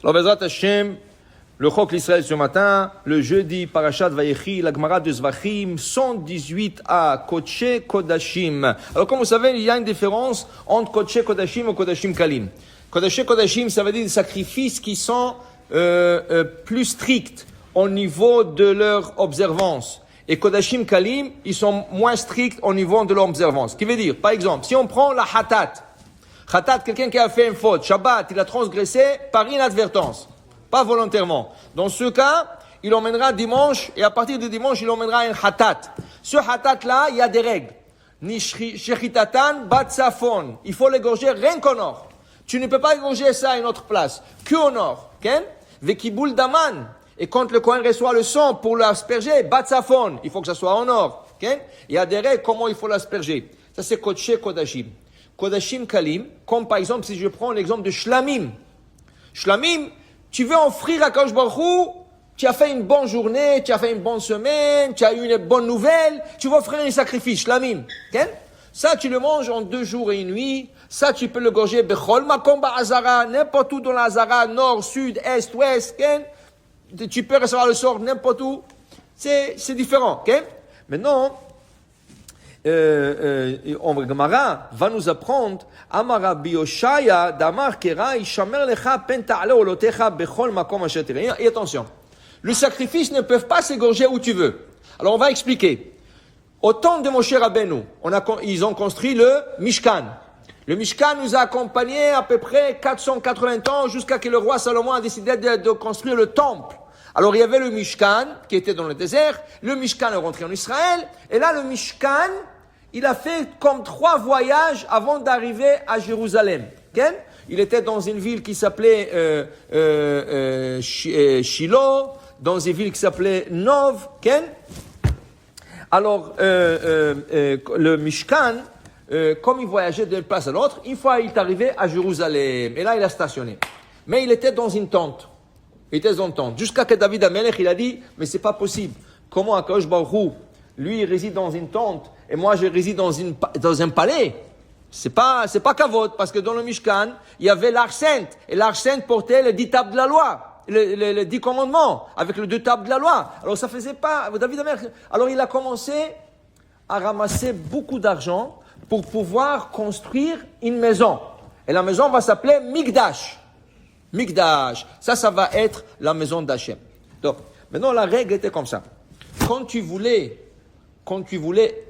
Alors, Bezrat Hashem, le Chok l'Israël ce matin, le jeudi, Parashat Vayechi, la Gemara de Zvachim, 118a, Kodesh Kodashim. Alors, comme vous savez, il y a une différence entre Kodesh Kodashim et Kodashim Kalim. Kodesh Kodashim, ça veut dire des sacrifices qui sont plus stricts au niveau de leur observance. Et Kodashim Kalim, ils sont moins stricts au niveau de leur observance. Ce qui veut dire, par exemple, si on prend la Hatat, quelqu'un qui a fait une faute, Shabbat, il a transgressé par inadvertance, pas volontairement. Dans ce cas, il emmènera dimanche, et à partir de dimanche, il emmènera un Hatat. Ce Hatat-là, il y a des règles. Ni Shechitatan, Batsafon. Il faut l'égorger rien qu'en or. Tu ne peux pas égorger ça à une autre place, que en or. Vekibul Daman. Et quand le Kohen reçoit le sang pour l'asperger, Batsafon, il faut que ça soit en or. Il y a des règles comment il faut l'asperger. Ça c'est Kodesh Kodashim. Kodashim Kalim, comme par exemple si je prends l'exemple de Shlamim. Shlamim, tu veux offrir à Kadosh Baruch Hu, tu as fait une bonne journée, tu as fait une bonne semaine, tu as eu une bonne nouvelle, tu vas offrir un sacrifice, Shlamim. Ça tu le manges en 2 jours et 1 nuit. Ça tu peux le gorger Bechol Makom Ba'azara, n'importe où dans la Hazara, nord, sud, est, ouest. Tu peux recevoir le sort n'importe où. C'est différent. Maintenant, Gemara va nous apprendre Amara Bioshaya Damar Kera Ishamer Lecha Pen Ta'ale Olotecha Bechol Makom Asher Tirei. Et attention, le sacrifice ne peut pas s'égorger où tu veux. Alors on va expliquer. Au temps de Moshe Rabbeinu, ils ont construit le Mishkan. Le Mishkan nous a accompagnés à peu près 480 ans jusqu'à que le roi Salomon a décidé de construire le temple. Alors il y avait le Mishkan qui était dans le désert, le Mishkan est rentré en Israël, et là le Mishkan, il a fait comme 3 voyages avant d'arriver à Jérusalem. Il était dans une ville qui s'appelait Shiloh, dans une ville qui s'appelait Nov. Alors le Mishkan, comme il voyageait d'une place à l'autre, une fois il est arrivé à Jérusalem, et là il a stationné. Mais il était dans une tente. Il était dans une tente. Jusqu'à que David Amelech, il a dit, mais c'est pas possible. Comment Akadosh Baruch Hu, lui, il réside dans une tente, et moi, je réside dans un palais. C'est pas kavod, parce que dans le Mishkan, il y avait l'Arche Sainte, et l'Arche Sainte portait les 10 tables de la loi, les 10 commandements, avec les 2 tables de la loi. Alors ça faisait pas, David Amelech, alors il a commencé à ramasser beaucoup d'argent pour pouvoir construire une maison. Et la maison va s'appeler Mikdash. Mikdash, ça va être la maison d'Hachem. Donc, maintenant la règle était comme ça. Quand tu voulais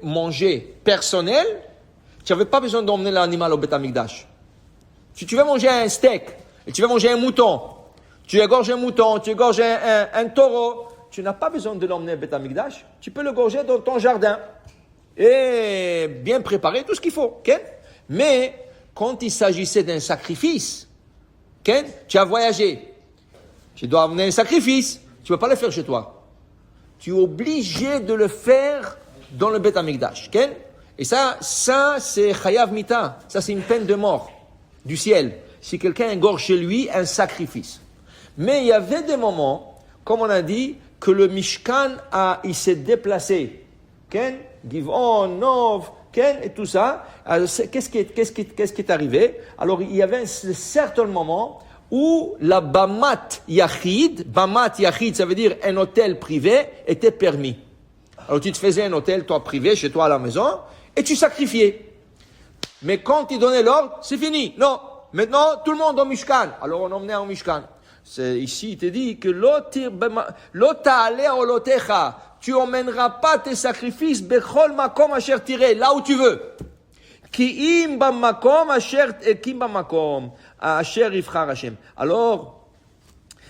manger personnel, tu n'avais pas besoin d'emmener l'animal au Beth Amikdash. Si tu veux manger un steak, et tu veux manger un mouton, tu égorges un mouton, tu égorges un taureau, tu n'as pas besoin de l'emmener au Beth Amikdash. Tu peux le gorger dans ton jardin. Et bien préparer tout ce qu'il faut. Mais, quand il s'agissait d'un sacrifice, tu as voyagé, tu dois amener un sacrifice, tu ne peux pas le faire chez toi. Tu es obligé de le faire dans le Beth Amikdash. Et ça c'est Chayav Mita, ça c'est une peine de mort du ciel. Si quelqu'un égorge chez lui un sacrifice. Mais il y avait des moments, comme on a dit, que le Mishkan il s'est déplacé. Givon, Nov, et tout ça. Qu'est-ce qui est arrivé? Alors, il y avait un certain moment où la Bamat Yachid, ça veut dire un hôtel privé, était permis. Alors, tu te faisais un hôtel, toi, privé, chez toi à la maison, et tu sacrifiais. Mais quand il donnait l'ordre, c'est fini. Non. Maintenant, tout le monde au Mishkan. Alors, on emmenait au Mishkan. Ici, il te dit que tu emmèneras pas tes sacrifices bechol makom asher tirei, là où tu veux. Ki im bamakom asher yivchar Hashem. Alors,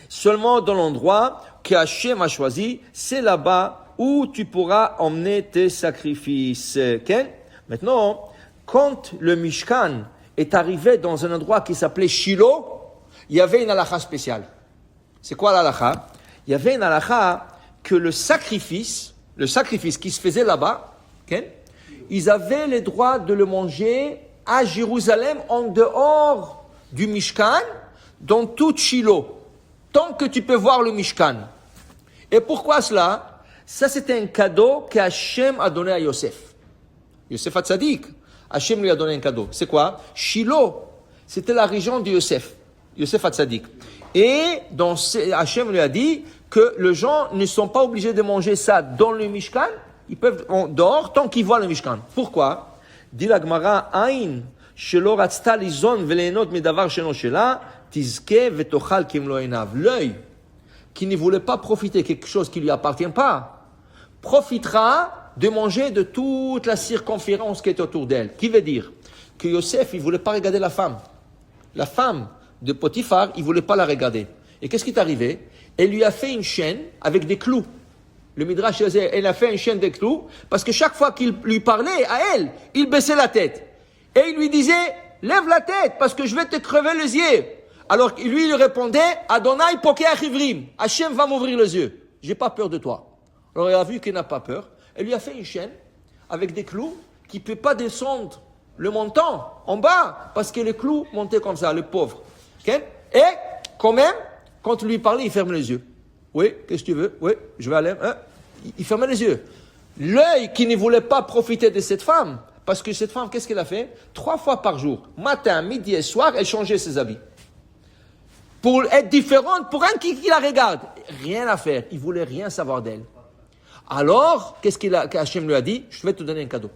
seulement dans l'endroit que Hashem a choisi, c'est là-bas où tu pourras emmener tes sacrifices. Maintenant, quand le Mishkan est arrivé dans un endroit qui s'appelait Shiloh, il y avait une halakha spéciale. C'est quoi l'halakha? Il y avait une halakha que le sacrifice qui se faisait là-bas, ils avaient le droit de le manger à Jérusalem, en dehors du Mishkan, dans tout Shiloh, tant que tu peux voir le Mishkan. Et pourquoi cela? Ça, c'était un cadeau que Hachem a donné à Yosef. Yosef Hatzadik, Hachem lui a donné un cadeau. C'est quoi? Shiloh, c'était la région de Yosef Hatzadik. Et Hachem lui a dit que les gens ne sont pas obligés de manger ça dans le Mishkan, ils peuvent dehors tant qu'ils voient le Mishkan. Pourquoi? Dit la Gemara, Ain, shelo ratzta lizon velehenot medavar sheno shela, tizke vetochal kim lo enav. L'œil qui ne voulait pas profiter de quelque chose qui lui appartient pas, profitera de manger de toute la circonférence qui est autour d'elle. Qui veut dire que Yosef, il voulait pas regarder la femme. La femme de Potiphar, il voulait pas la regarder. Et qu'est-ce qui est arrivé? Elle lui a fait une chaîne avec des clous. Le Midrash disait, elle a fait une chaîne de clous, parce que chaque fois qu'il lui parlait à elle, il baissait la tête. Et il lui disait, lève la tête, parce que je vais te crever les yeux. Alors lui, il répondait, Adonai pokeh achivrim, Hachem va m'ouvrir les yeux. J'ai pas peur de toi. Alors il a vu qu'il n'a pas peur. Elle lui a fait une chaîne avec des clous qui ne peut pas descendre le montant en bas, parce que les clous montaient comme ça, le pauvre. Okay? Et quand même, quand il lui parlait, il ferme les yeux. Oui, qu'est-ce que tu veux? Oui, je vais aller. Hein? Il fermait les yeux. L'œil qui ne voulait pas profiter de cette femme, parce que cette femme, qu'est-ce qu'elle a fait? 3 fois par jour, matin, midi et soir, elle changeait ses habits. Pour être différente, pour un qui la regarde. Rien à faire. Il voulait rien savoir d'elle. Alors, qu'est-ce qu'Hachem lui a dit? Je vais te donner un cadeau.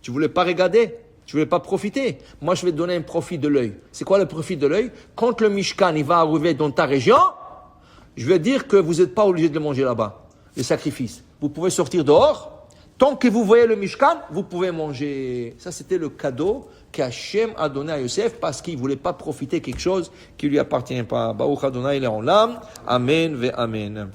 Tu voulais pas regarder? Tu voulais pas profiter? Moi, je vais te donner un profit de l'œil. C'est quoi le profit de l'œil? Quand le Mishkan, il va arriver dans ta région, je vais dire que vous n'êtes pas obligé de le manger là-bas. Le sacrifice. Vous pouvez sortir dehors. Tant que vous voyez le Mishkan, vous pouvez manger. Ça, c'était le cadeau qu'Hachem a donné à Yosef parce qu'il ne voulait pas profiter de quelque chose qui ne lui appartient pas. Baruch Adonai Le'olam. Amen ve Amen.